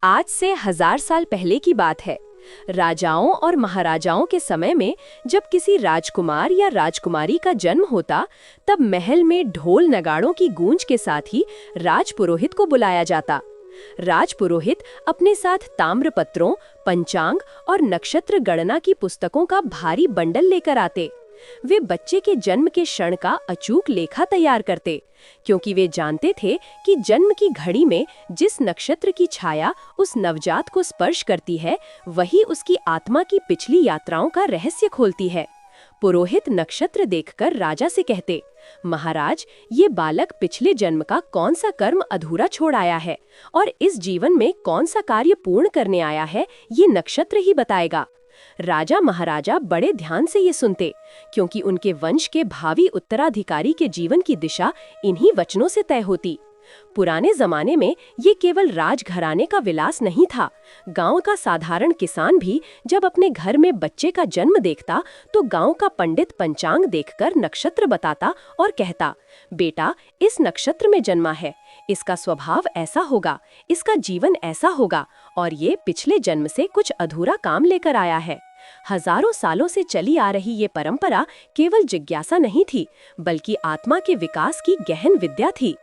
आज से 1000 साल पहले की बात है। राजाओं और महाराजाओं के समय में जब किसी राजकुमार या राजकुमारी का जन्म होता, तब महल में ढोल नगाड़ों की गूंज के साथ ही राजपुरोहित को बुलाया जाता। राजपुरोहित अपने साथ ताम्रपत्रों, पंचांग और नक्षत्र गणना की पुस्तकों का भारी बंडल लेकर आते। वे बच्चे के जन्म के क्षण का अचूक लेखा तैयार करते, क्योंकि वे जानते थे कि जन्म की घड़ी में जिस नक्षत्र की छाया उस नवजात को स्पर्श करती है, वही उसकी आत्मा की पिछली यात्राओं का रहस्य खोलती है। पुरोहित नक्षत्र देखकर राजा से कहते, महाराज, ये बालक पिछले जन्म का कौन सा कर्म अधूरा छोड़ आया है और इस जीवन में कौन सा कार्य पूर्ण करने आया है, ये नक्षत्र ही बताएगा। राजा महाराजा बड़े ध्यान से ये सुनते, क्योंकि उनके वंश के भावी उत्तराधिकारी के जीवन की दिशा इन्हीं वचनों से तय होती। पुराने जमाने में ये केवल राजघराने का विलास नहीं था। गांव का साधारण किसान भी जब अपने घर में बच्चे का जन्म देखता, तो गांव का पंडित पंचांग देखकर नक्षत्र बताता और कहता, बेटा, इस नक्षत्र में जन्मा है, इसका स्वभाव ऐसा होगा, इसका जीवन ऐसा होगा और ये पिछले जन्म से कुछ अधूरा काम लेकर आया है। हजारों सालों से चली आ रही ये परंपरा केवल जिज्ञासा नहीं थी, बल्कि आत्मा के विकास की गहन विद्या थी।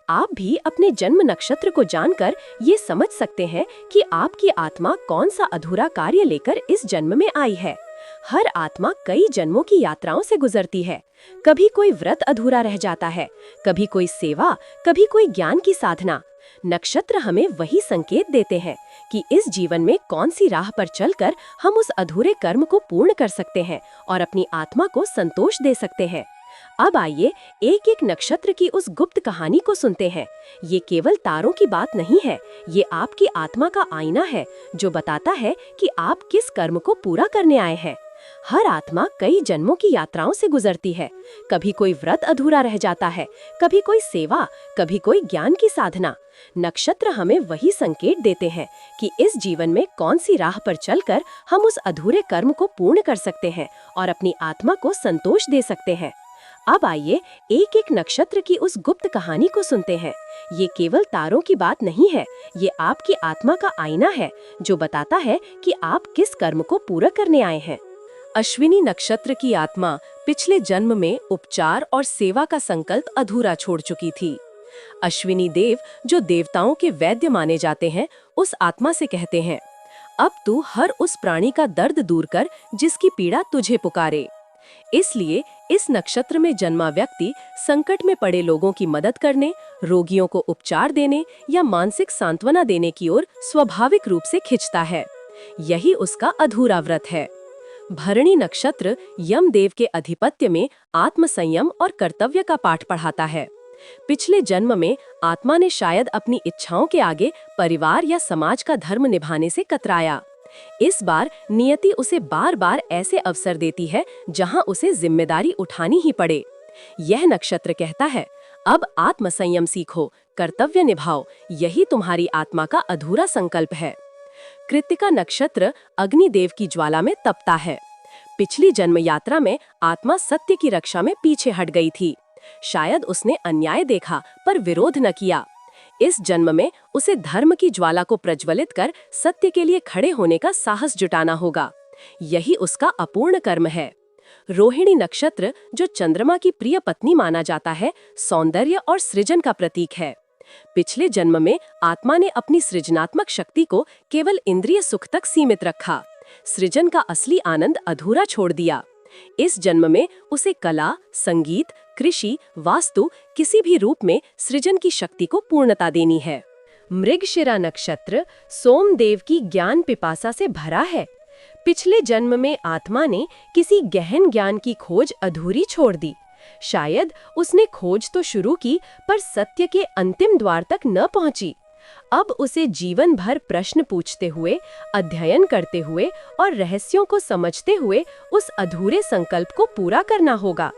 आप भी अपने जन्म नक्षत्र को जानकर ये समझ सकते हैं कि आपकी आत्मा कौन सा अधूरा कार्य लेकर इस जन्म में आई है। हर आत्मा कई जन्मों की यात्राओं से गुजरती है। कभी कोई व्रत अधूरा रह जाता है, कभी कोई सेवा, कभी कोई ज्ञान की साधना। नक्षत्र हमें वही संकेत देते हैं कि इस जीवन में कौन सी राह पर चलकर हम उस अधूरे कर्म को पूर्ण कर सकते हैं और अपनी आत्मा को संतोष दे सकते हैं। अब आइए एक एक नक्षत्र की उस गुप्त कहानी को सुनते हैं। ये केवल तारों की बात नहीं है, ये आपकी आत्मा का आईना है, जो बताता है कि आप किस कर्म को पूरा करने आए हैं। हर आत्मा कई जन्मों की यात्राओं से गुजरती है। कभी कोई व्रत अधूरा रह जाता है, कभी कोई सेवा, कभी कोई ज्ञान की साधना। नक्षत्र हमें वही संकेत देते हैं कि इस जीवन में कौन सी राह पर चलकर हम उस अधूरे कर्म को पूर्ण कर सकते हैं और अपनी आत्मा को संतोष दे सकते हैं। अब आइए एक एक नक्षत्र की उस गुप्त कहानी को सुनते हैं। ये केवल तारों की बात नहीं है, ये आपकी आत्मा का आईना है, जो बताता है कि आप किस कर्म को पूरा करने आए हैं। अश्विनी नक्षत्र की आत्मा पिछले जन्म में उपचार और सेवा का संकल्प अधूरा छोड़ चुकी थी। अश्विनी देव, जो देवताओं के वैद्य माने जाते हैं, उस आत्मा से कहते हैं, अब तू हर उस प्राणी का दर्द दूर कर जिसकी पीड़ा तुझे पुकारे। इसलिए इस नक्षत्र में जन्मा व्यक्ति संकट में पड़े लोगों की मदद करने, रोगियों को उपचार देने या मानसिक सांत्वना देने की ओर स्वाभाविक रूप से खिंचता है। यही उसका अधूरा व्रत है। भरणी नक्षत्र यमदेव के अधिपत्य में आत्म संयम और कर्तव्य का पाठ पढ़ाता है। पिछले जन्म में आत्मा ने शायद अपनी इच्छाओं के आगे परिवार या समाज का धर्म निभाने से कतराया। इस बार नियति उसे बार बार ऐसे अवसर देती है जहां उसे जिम्मेदारी उठानी ही पड़े। यह नक्षत्र कहता है, अब आत्म संयम सीखो, कर्तव्य निभाओ, यही तुम्हारी आत्मा का अधूरा संकल्प है। कृत्तिका नक्षत्र अग्निदेव की ज्वाला में तपता है। पिछली जन्म यात्रा में आत्मा सत्य की रक्षा में पीछे हट गई थी। शायद उसने अन्याय देखा पर विरोध न किया। इस जन्म में उसे धर्म की ज्वाला को प्रज्वलित कर सत्य के लिए खड़े होने का साहस जुटाना होगा। यही उसका अपूर्ण कर्म है। रोहिणी नक्षत्र, जो चंद्रमा की प्रिय पत्नी माना जाता है, सौंदर्य और सृजन का प्रतीक है। पिछले जन्म में आत्मा ने अपनी सृजनात्मक शक्ति को केवल इंद्रिय सुख तक सीमित रखा। सृजन का असली आनंद अधूरा छोड़ दिया। इस जन्म में उसे कला, संगीत, कृषि, वास्तु, किसी भी रूप में सृजन की शक्ति को पूर्णता देनी है। मृगशिरा नक्षत्र सोमदेव की ज्ञान पिपासा से भरा है। पिछले जन्म में आत्मा ने किसी गहन ज्ञान की खोज अधूरी छोड़ दी। शायद उसने खोज तो शुरू की, पर सत्य के अंतिम द्वार तक न पहुंची। अब उसे जीवन भर प्रश्न पूछते हुए, अध्ययन करते हुए और रहस्यों को समझते हुए उस अधूरे संकल्प को पूरा करना होगा।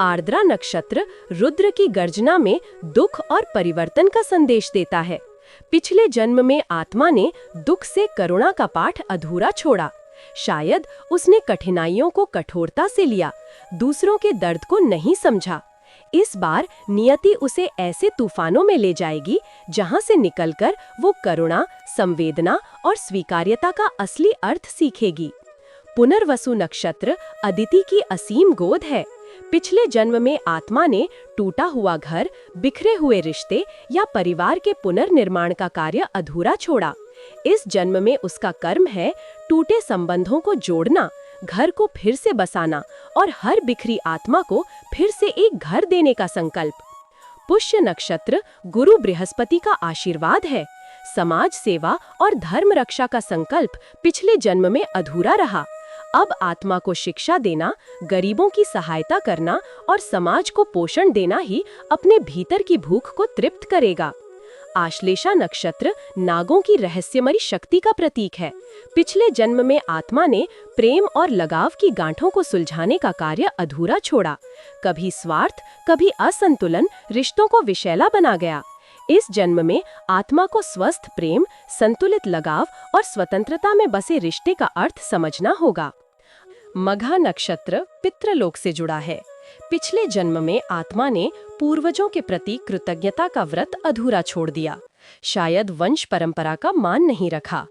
आर्द्रा नक्षत्र रुद्र की गर्जना में दुख और परिवर्तन का संदेश देता है। पिछले जन्म में आत्मा ने दुख से करुणा का पाठ अधूरा छोड़ा। शायद उसने कठिनाइयों को कठोरता से लिया, दूसरों के दर्द को नहीं समझा। इस बार नियति उसे ऐसे तूफानों में ले जाएगी जहां से निकलकर वो करुणा, संवेदना और स्वीकार्यता का असली अर्थ सीखेगी। पुनर्वसु नक्षत्र अदिति की असीम गोद है। पिछले जन्म में आत्मा ने टूटा हुआ घर, बिखरे हुए रिश्ते या परिवार के पुनर्निर्माण का कार्य अधूरा छोड़ा। इस जन्म में उसका कर्म है टूटे संबंधों को जोड़ना, घर को फिर से बसाना और हर बिखरी आत्मा को फिर से एक घर देने का संकल्प। पुष्य नक्षत्र गुरु बृहस्पति का आशीर्वाद है। समाज सेवा और धर्म रक्षा का संकल्प पिछले जन्म में अधूरा रहा। अब आत्मा को शिक्षा देना, गरीबों की सहायता करना और समाज को पोषण देना ही अपने भीतर की भूख को तृप्त करेगा। आश्लेषा नक्षत्र नागों की रहस्यमयी शक्ति का प्रतीक है। पिछले जन्म में आत्मा ने प्रेम और लगाव की गांठों को सुलझाने का कार्य अधूरा छोड़ा। कभी स्वार्थ, कभी असंतुलन रिश्तों को विषैला बना गया। इस जन्म में आत्मा को स्वस्थ प्रेम, संतुलित लगाव और स्वतंत्रता में बसे रिश्ते का अर्थ समझना होगा। मघा नक्षत्र पितृलोक से जुड़ा है। पिछले जन्म में आत्मा ने पूर्वजों के प्रति कृतज्ञता का व्रत अधूरा छोड़ दिया। शायद वंश परंपरा का मान नहीं रखा।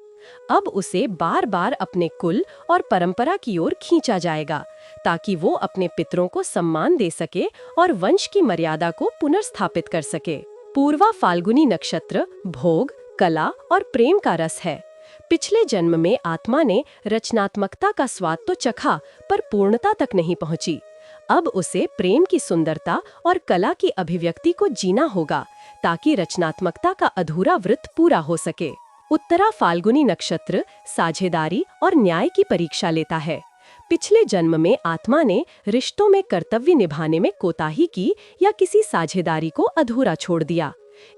अब उसे बार बार अपने कुल और परंपरा की ओर खींचा जाएगा ताकि वो अपने पितरों को सम्मान दे सके और वंश की मर्यादा को पुनर्स्थापित कर सके। पूर्वा फाल्गुनी नक्षत्र भोग, कला और प्रेम का रस है। पिछले जन्म में आत्मा ने रचनात्मकता का स्वाद तो चखा पर पूर्णता तक नहीं पहुंची। अब उसे प्रेम की सुंदरता और कला की अभिव्यक्ति को जीना होगा ताकि रचनात्मकता का अधूरा व्रत पूरा हो सके। उत्तरा फाल्गुनी नक्षत्र साझेदारी और न्याय की परीक्षा लेता है। पिछले जन्म में आत्मा ने रिश्तों में कर्तव्य निभाने में कोताही की या किसी साझेदारी को अधूरा छोड़ दिया।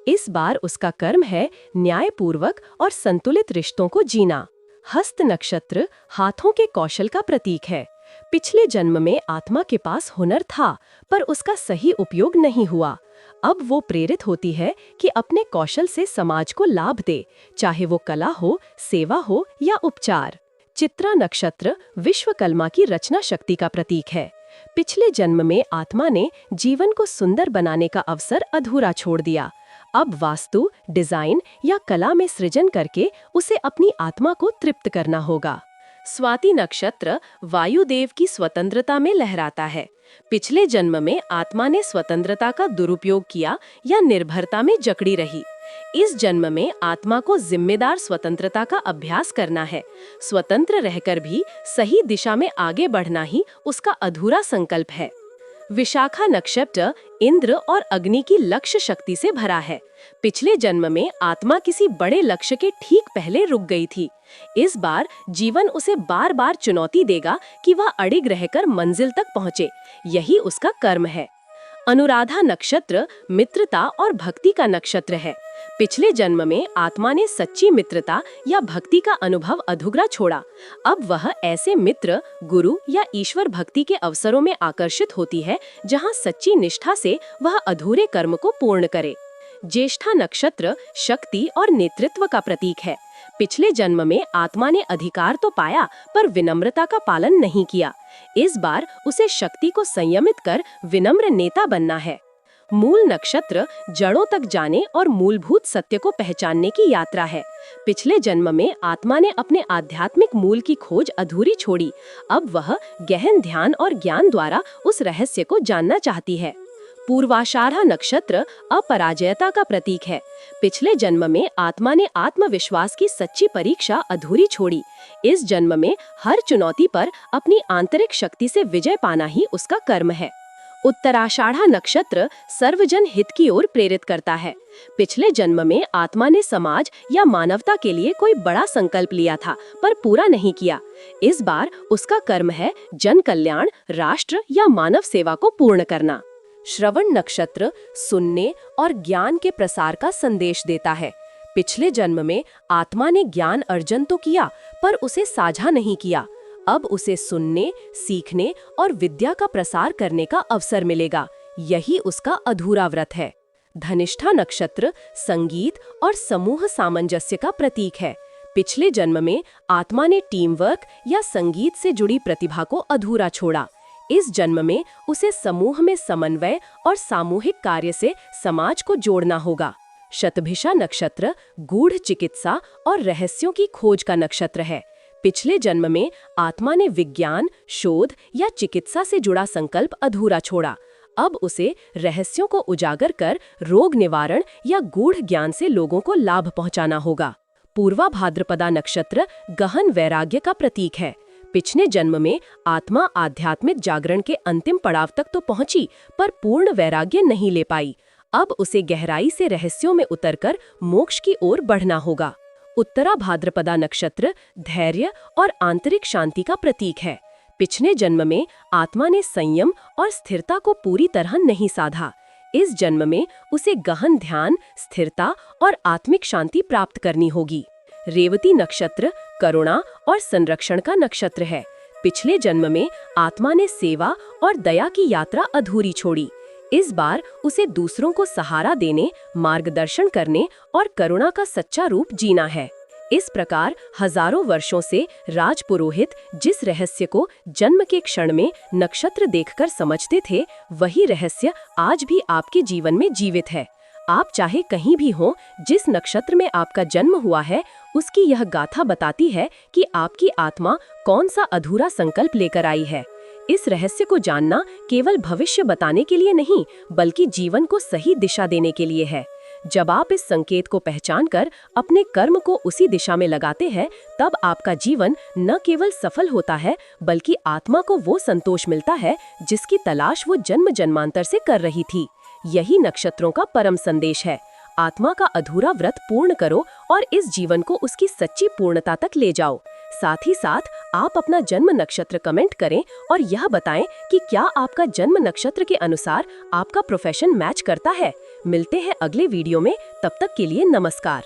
इस बार उसका कर्म है न्यायपूर्वक और संतुलित रिश्तों को जीना। हस्त नक्षत्र हाथों के कौशल का प्रतीक है। पिछले जन्म में आत्मा के पास हुनर था पर उसका सही उपयोग नहीं हुआ। अब वो प्रेरित होती है कि अपने कौशल से समाज को लाभ दे, चाहे वो कला हो, सेवा हो या उपचार। चित्रा नक्षत्र विश्वकर्मा की रचना शक्ति का प्रतीक है। पिछले जन्म में आत्मा ने जीवन को सुंदर बनाने का अवसर अधूरा छोड़ दिया। अब वास्तु, डिजाइन या कला में सृजन करके उसे अपनी आत्मा को तृप्त करना होगा। स्वाति नक्षत्र वायुदेव की स्वतंत्रता में लहराता है। पिछले जन्म में आत्मा ने स्वतंत्रता का दुरुपयोग किया या निर्भरता में जकड़ी रही। इस जन्म में आत्मा को जिम्मेदार स्वतंत्रता का अभ्यास करना है। स्वतंत्र रहकर भी सही दिशा में आगे बढ़ना ही उसका अधूरा संकल्प है। विशाखा नक्षत्र इंद्र और अग्नि की लक्ष्य शक्ति से भरा है। पिछले जन्म में आत्मा किसी बड़े लक्ष्य के ठीक पहले रुक गई थी। इस बार जीवन उसे बार बार चुनौती देगा कि वह अडिग रहकर मंजिल तक पहुँचे। यही उसका कर्म है। अनुराधा नक्षत्र मित्रता और भक्ति का नक्षत्र है। पिछले जन्म में आत्मा ने सच्ची मित्रता या भक्ति का अनुभव अधूरा छोड़ा। अब वह ऐसे मित्र, गुरु या ईश्वर भक्ति के अवसरों में आकर्षित होती है जहां सच्ची निष्ठा से वह अधूरे कर्म को पूर्ण करे। ज्येष्ठा नक्षत्र शक्ति और नेतृत्व का प्रतीक है। पिछले जन्म में आत्मा ने अधिकार तो पाया पर विनम्रता का पालन नहीं किया। इस बार उसे शक्ति को संयमित कर विनम्र नेता बनना है। मूल नक्षत्र जड़ों तक जाने और मूलभूत सत्य को पहचानने की यात्रा है। पिछले जन्म में आत्मा ने अपने आध्यात्मिक मूल की खोज अधूरी छोड़ी। अब वह गहन ध्यान और ज्ञान द्वारा उस रहस्य को जानना चाहती है। पूर्वाषाढ़ा नक्षत्र अपराजयता का प्रतीक है। पिछले जन्म में आत्मा ने आत्मविश्वास की सच्ची परीक्षा अधूरी छोड़ी। इस जन्म में हर चुनौती पर अपनी आंतरिक शक्ति से विजय पाना ही उसका कर्म है। उत्तराषाढ़ा नक्षत्र सर्वजन हित की ओर प्रेरित करता है। पिछले जन्म में आत्मा ने समाज या मानवता के लिए कोई बड़ा संकल्प लिया था पर पूरा नहीं किया। इस बार उसका कर्म है जन कल्याण, राष्ट्र या मानव सेवा को पूर्ण करना। श्रवण नक्षत्र सुनने और ज्ञान के प्रसार का संदेश देता है। पिछले जन्म में आत्मा ने ज्ञान अर्जन तो किया पर उसे साझा नहीं किया। अब उसे सुनने, सीखने और विद्या का प्रसार करने का अवसर मिलेगा। यही उसका अधूरा व्रत है। धनिष्ठा नक्षत्र संगीत और समूह सामंजस्य का प्रतीक है। पिछले जन्म में आत्मा ने टीम वर्क या संगीत से जुड़ी प्रतिभा को अधूरा छोड़ा। इस जन्म में उसे समूह में समन्वय और सामूहिक कार्य से समाज को जोड़ना होगा। शतभिषा नक्षत्र गूढ़ चिकित्सा और रहस्यों की खोज का नक्षत्र है। पिछले जन्म में आत्मा ने विज्ञान, शोध या चिकित्सा से जुड़ा संकल्प अधूरा छोड़ा। अब उसे रहस्यों को उजागर कर रोग निवारण या गूढ़ ज्ञान से लोगों को लाभ पहुंचाना होगा। पूर्वा भाद्रपदा नक्षत्र गहन वैराग्य का प्रतीक है। पिछले जन्म में आत्मा आध्यात्मिक जागरण के अंतिम पड़ाव तक तो पहुंची, पर पूर्ण वैराग्य नहीं ले पाई। अब उसे गहराई से रहस्यों में उतरकर मोक्ष की ओर बढ़ना होगा। उत्तरा भाद्रपदा नक्षत्र धैर्य और आंतरिक शांति का प्रतीक है। पिछले जन्म में आत्मा ने संयम और स्थिरता को पूरी तरह नहीं साधा। इस जन्म में उसे गहन ध्यान, स्थिरता और आत्मिक शांति प्राप्त करनी होगी। रेवती नक्षत्र करुणा और संरक्षण का नक्षत्र है। पिछले जन्म में आत्मा ने सेवा और दया की यात्रा अधूरी छोड़ी। इस बार उसे दूसरों को सहारा देने, मार्गदर्शन करने और करुणा का सच्चा रूप जीना है। इस प्रकार हजारों वर्षों से राजपुरोहित जिस रहस्य को जन्म के क्षण में नक्षत्र देखकर समझते थे, वही रहस्य आज भी आपके जीवन में जीवित है। आप चाहे कहीं भी हों, जिस नक्षत्र में आपका जन्म हुआ है, उसकी यह गाथा बताती है कि आपकी आत्मा कौन सा अधूरा संकल्प लेकर आई है। इस रहस्य को जानना केवल भविष्य बताने के लिए नहीं, बल्कि जीवन को सही दिशा देने के लिए है। जब आप इस संकेत को पहचानकर अपने कर्म को उसी दिशा में लगाते हैं, तब आपका जीवन न केवल सफल होता है, बल्कि आत्मा को वो संतोष मिलता है जिसकी तलाश वो जन्म जन्मांतर से कर रही थी। यही नक्षत्रों का परम संदेश है। आत्मा का अधूरा व्रत पूर्ण करो और इस जीवन को उसकी सच्ची पूर्णता तक ले जाओ। साथ ही साथ आप अपना जन्म नक्षत्र कमेंट करें और यह बताएं कि क्या आपका जन्म नक्षत्र के अनुसार आपका प्रोफेशन मैच करता है। मिलते हैं अगले वीडियो में, तब तक के लिए नमस्कार।